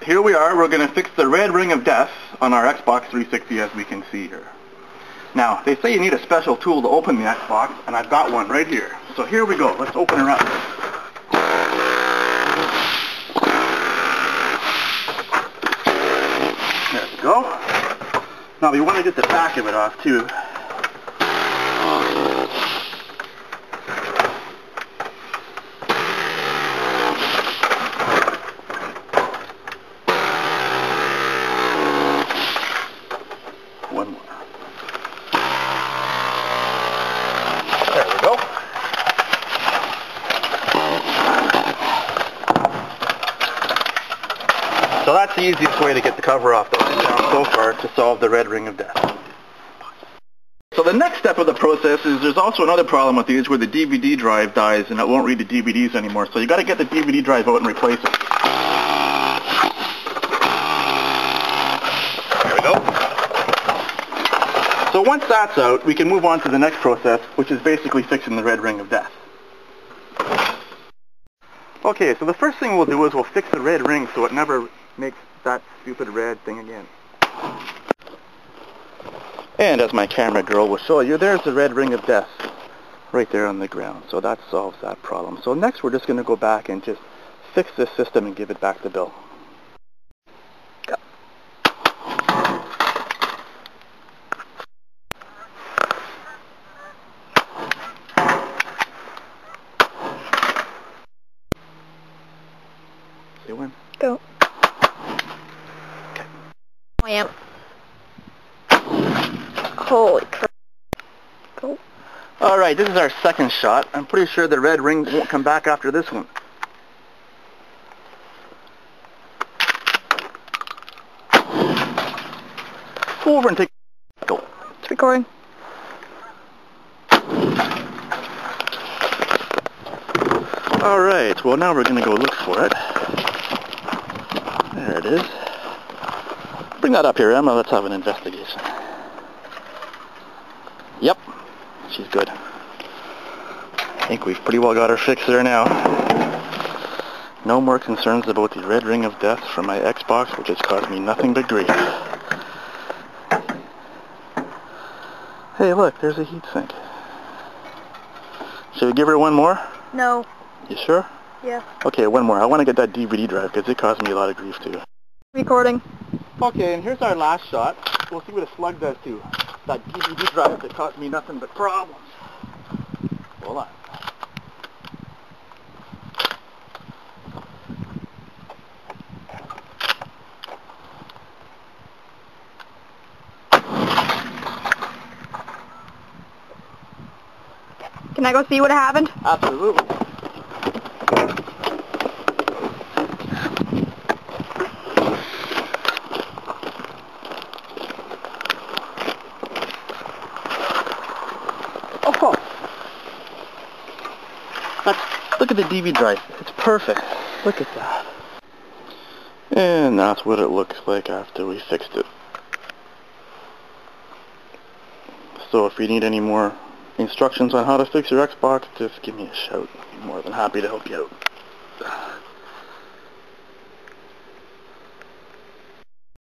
Here we are, we're going to fix the red ring of death on our Xbox 360 as we can see here. Now, they say you need a special tool to open the Xbox, and I've got one right here. So here we go, let's open her up. There we go. Now we want to get the back of it off too. One more. There we go. So that's the easiest way to get the cover off that I've found so far to solve the red ring of death. So the next step of the process is there's also another problem with these where the DVD drive dies and it won't read the DVDs anymore. So you got to get the DVD drive out and replace it. There we go. So once that's out, we can move on to the next process, which is basically fixing the red ring of death. Okay, so the first thing we'll do is we'll fix the red ring so it never makes that stupid red thing again. And as my camera girl will show you, there's the red ring of death right there on the ground. So that solves that problem. So next we're just going to go back and just fix this system and give it back to Bill. Go. Say when. Go. Okay. I am. Holy crap. Go. Alright, this is our second shot. I'm pretty sure the red ring won't come back after this one. Go over and take... Go. It's recording. Alright, well now we're going to go look for it. There it is. Bring that up here, Emma. Let's have an investigation. Yep, she's good. I think we've pretty well got her fixed there now. No more concerns about the red ring of death from my Xbox, which has caused me nothing but grief. Hey, look, there's a heatsink. Should we give her one more? No. You sure? Yeah. Okay, one more. I want to get that DVD drive because it caused me a lot of grief too. Recording. Okay, and here's our last shot. We'll see what a slug does too. That DVD drive that caused me nothing but problems. Hold on. Can I go see what happened? Absolutely. Oh, look at the DVD drive. It's perfect. Look at that. And that's what it looks like after we fixed it. So if you need any more instructions on how to fix your Xbox, just give me a shout. I'd be more than happy to help you out.